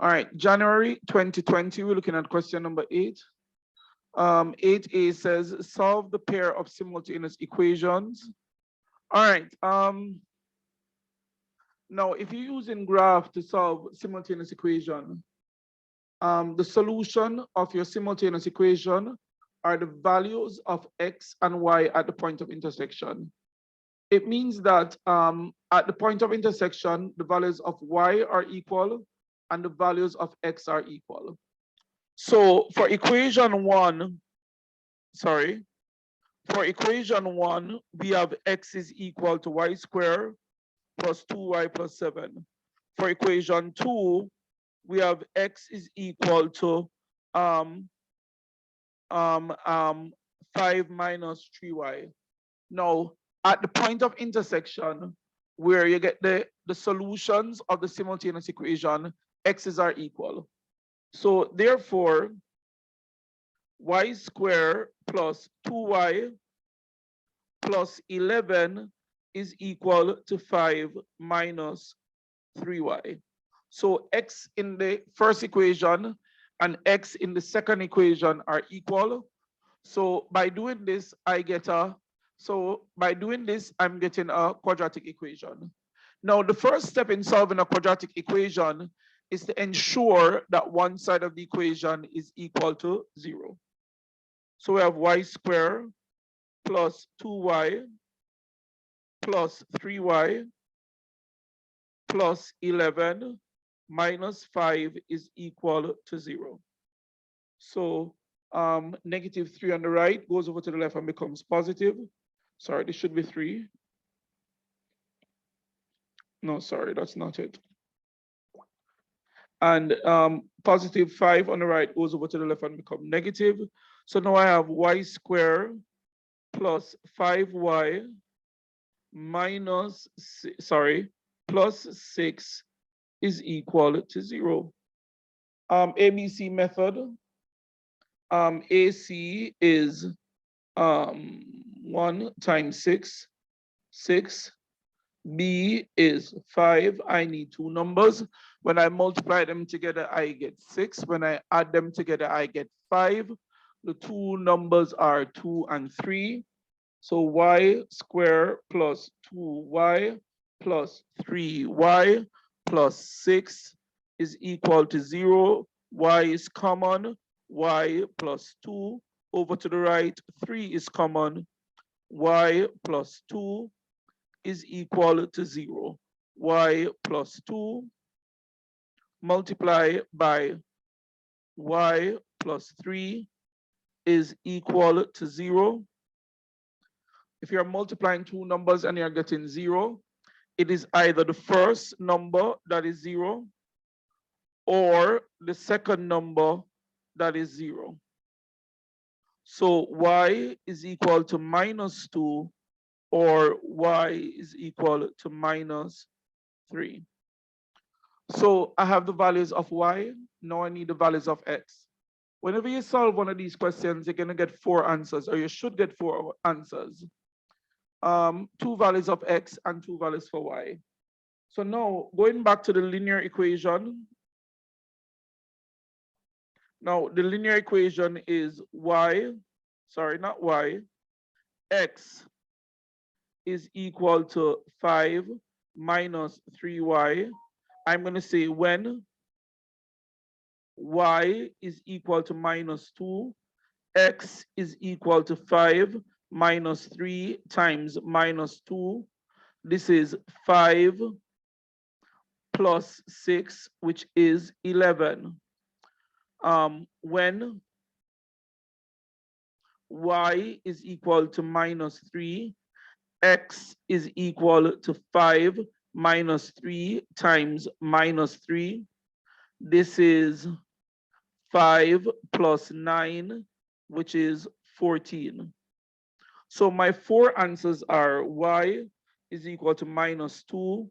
All right, January 2020, we're looking at question number 8. 8A says, solve the pair of simultaneous equations. All right, now if you're using graph to solve simultaneous equation, the solution of your simultaneous equation are the values of x and y at the point of intersection. It means that at the point of intersection, the values of y are equal and the values of x are equal. So for equation one, we have x is equal to y squared plus 2y plus 7. For equation 2, we have x is equal to 5 minus 3y. Now, at the point of intersection, where you get the solutions of the simultaneous equation, x's are equal. So therefore, y squared plus 2y plus 11 is equal to 5 minus 3y. So x in the first equation and x in the second equation are equal. So by doing this, I'm getting a quadratic equation. Now, the first step in solving a quadratic equation is to ensure that one side of the equation is equal to 0. So we have y squared plus 2y plus 3y plus 11 minus 5 is equal to 0. So negative 3 on the right goes over to the left and becomes positive. Sorry, this should be 3. No, sorry, that's not it. And positive 5 on the right goes over to the left and becomes negative. So now I have y squared plus 5y plus 6 is equal to 0. ABC method. AC is 1 times 6, 6. B is 5. I need two numbers. When I multiply them together, I get 6. When I add them together, I get 5. The two numbers are 2 and 3. So y squared plus 2y plus 3y plus 6 is equal to 0. Y is common. Y plus 2. Over to the right, 3 is common. Y plus 2 is equal to 0. Y plus 2 multiplied by y plus 3 is equal to 0. If you're multiplying two numbers and you're getting 0, it is either the first number that is 0 or the second number that is 0. So y is equal to minus 2 or y is equal to minus 3. So I have the values of y. Now I need the values of x. Whenever you solve one of these questions, you're going to get 4 answers, or you should get 4 answers. 2 values of x and 2 values for y. So now going back to the linear equation. Now the linear equation is x is equal to 5 minus 3y. I'm going to say when y is equal to minus 2, x is equal to 5 minus 3 times minus 2. This is 5 plus 6, which is 11. When y is equal to minus 3, x is equal to 5 minus 3 times minus 3. This is 5 plus 9, which is 14. So my 4 answers are y is equal to minus 2,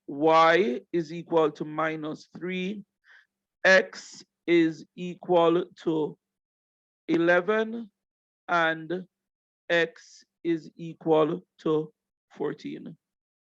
y is equal to minus 3, x is equal to 11, and x is equal to 14.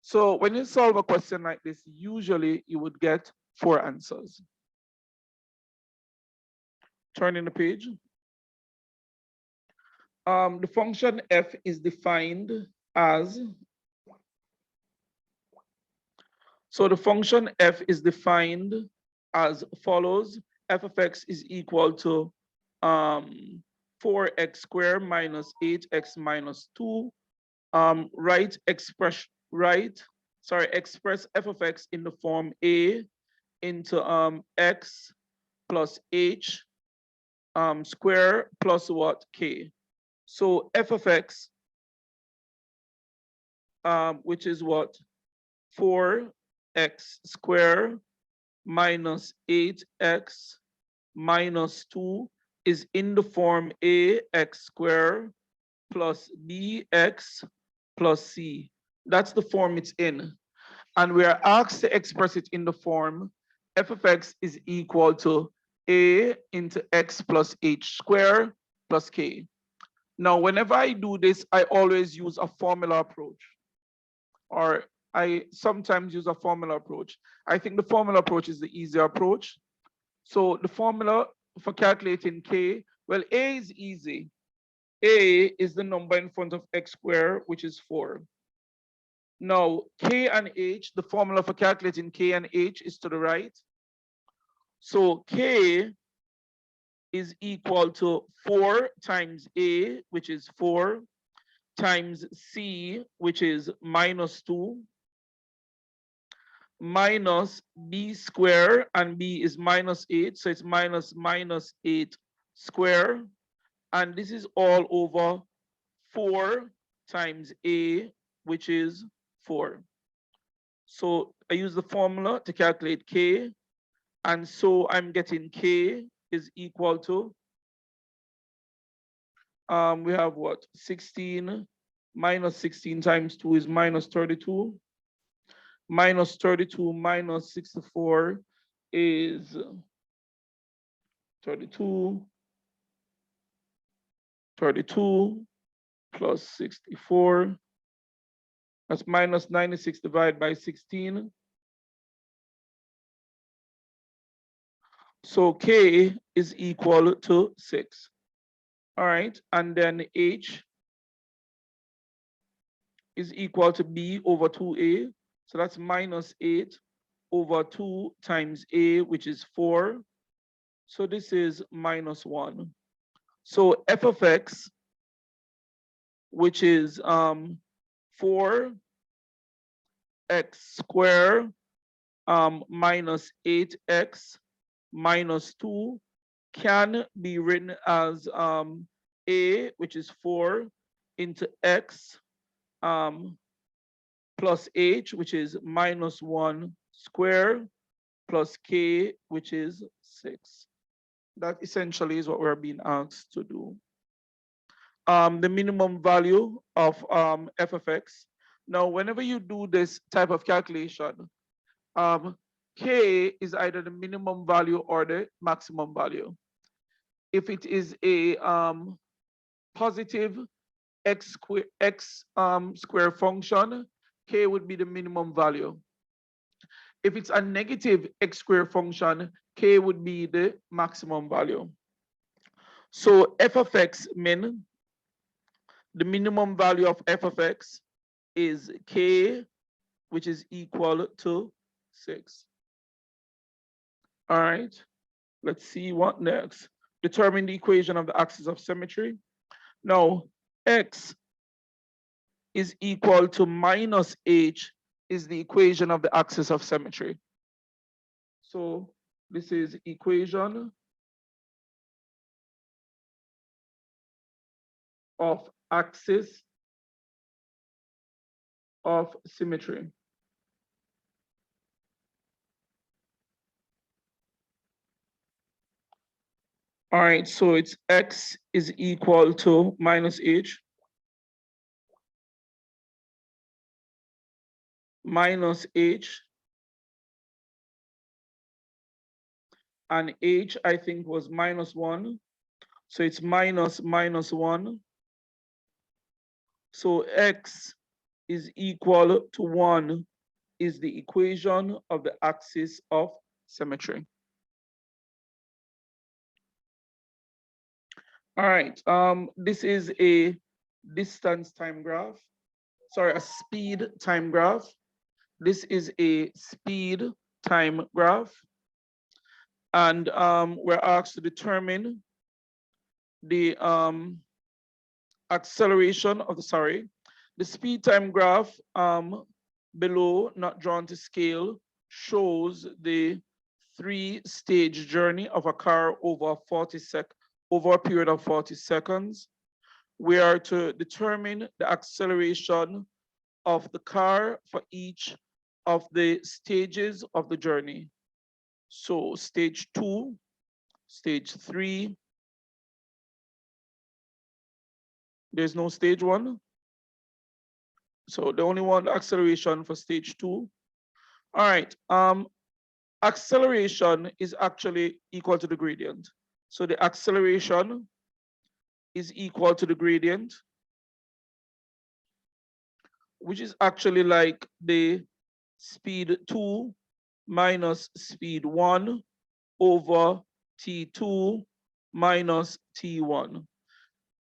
So when you solve a question like this, usually you would get 4 answers. Turning the page. The function f is defined as, so the function f is defined as follows. F of x is equal to 4x squared minus 8x minus 2. Express f of x in the form a into x plus h square plus what? K. So f of x, which is what? 4x squared minus 8x minus 2 is in the form ax squared plus bx plus c. That's the form it's in. And we are asked to express it in the form f of x is equal to a into x plus h squared plus k. Now, whenever I do this, I always use a formula approach, or I sometimes use a formula approach. I think the formula approach is the easier approach. So the formula for calculating k, well, a is easy. A is the number in front of x squared, which is 4. Now, k and h, the formula for calculating k and h is to the right. So k is equal to 4 times a, which is 4, times c, which is minus 2, minus b squared, and b is minus 8, so it's minus 8 squared, and this is all over 4 times a, which is 4. So I use the formula to calculate k, and so I'm getting k is equal to, we have what? 16 minus 16 times 2 is minus 32. Minus 32 minus 64 is 32. 32 plus 64. That's minus 96 divided by 16. So k is equal to 6. All right, and then h is equal to b over 2a. So that's minus 8 over 2 times a, which is 4. So this is minus 1. So f of x, which is 4x squared minus 8x minus 2 can be written as a, which is 4, into x plus h, which is minus 1 squared, plus k, which is 6. That essentially is what we're being asked to do. The minimum value of f of x. Now, whenever you do this type of calculation, k is either the minimum value or the maximum value. If it is a positive x square function, k would be the minimum value. If it's a negative x square function, k would be the maximum value. So f of x min, the minimum value of f of x is k, which is equal to 6. All right, let's see what next. Determine the equation of the axis of symmetry. Now, x is equal to minus h is the equation of the axis of symmetry. So this is equation of axis of symmetry. All right, so it's x is equal to minus h minus h, and h I think was minus 1. So it's minus 1. So x is equal to 1 is the equation of the axis of symmetry. All right. This is a distance time graph. Sorry, a speed time graph. This is a speed time graph. And we're asked to determine the acceleration of the speed time graph below, not drawn to scale, shows the 3-stage journey of a car over over a period of 40 seconds. We are to determine the acceleration of the car for each of the stages of the journey. So stage 2, stage 3, there's no stage 1. So the only one acceleration for stage 2. All right, acceleration is actually equal to the gradient. So the acceleration is equal to the gradient, which is actually like the speed 2 minus speed 1 over T2 minus T1.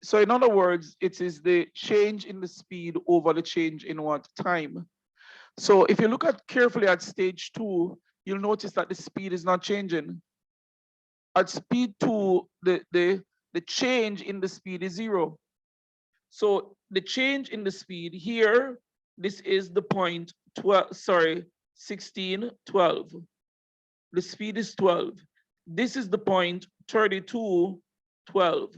So in other words, it is the change in the speed over the change in what? Time. So if you look at carefully at stage 2, you'll notice that the speed is not changing. At speed 2, the change in the speed is 0. So the change in the speed here, this is the point 16, 12. The speed is 12. This is the point 32, 12.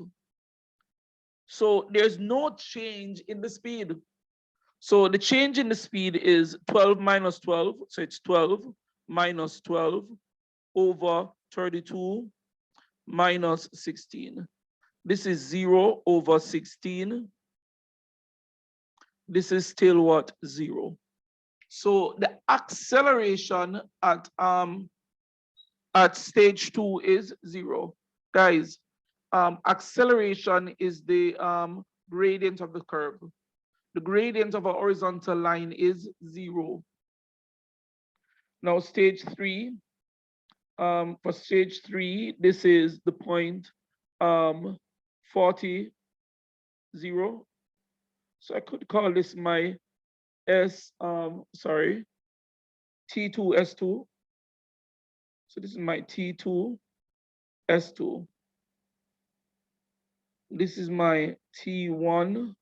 So there's no change in the speed. So the change in the speed is 12 minus 12. So it's 12 minus 12 over 32 minus 16. This is 0 over 16. This is still what? 0. So the acceleration at stage 2 is 0. Guys, acceleration is the gradient of the curve. The gradient of a horizontal line is 0. Now stage 3, for stage 3, this is the point 40, 0. So I could call this my T2 S2. So this is my T2 S2. This is my T1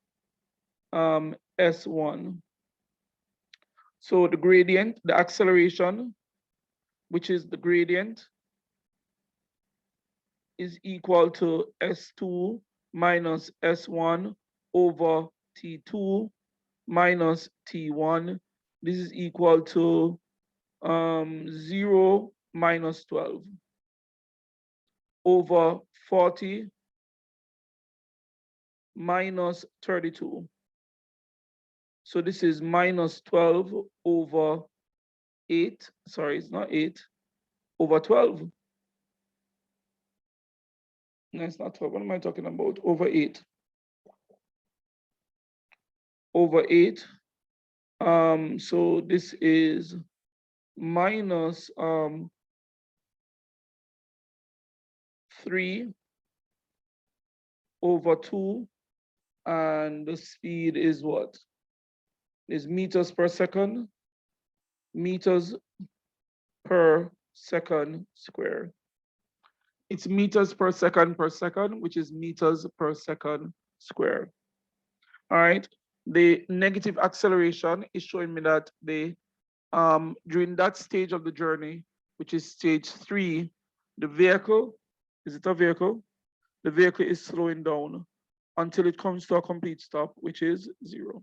S1. So the gradient, the acceleration, which is the gradient, is equal to S2 minus S1 over T2 minus T1. This is equal to 0 minus 12 over 40 minus 32. So this is minus 12 over 8. Sorry, it's not 8, over 12. No, it's not 12. What am I talking about? Over 8. Over 8. So this is minus 3 over 2. And the speed is what? Is meters per second. Meters per second squared. It's meters per second, which is meters per second squared. All right. The negative acceleration is showing me that during that stage of the journey, which is stage 3, the vehicle, is it a vehicle? The vehicle is slowing down until it comes to a complete stop, which is 0.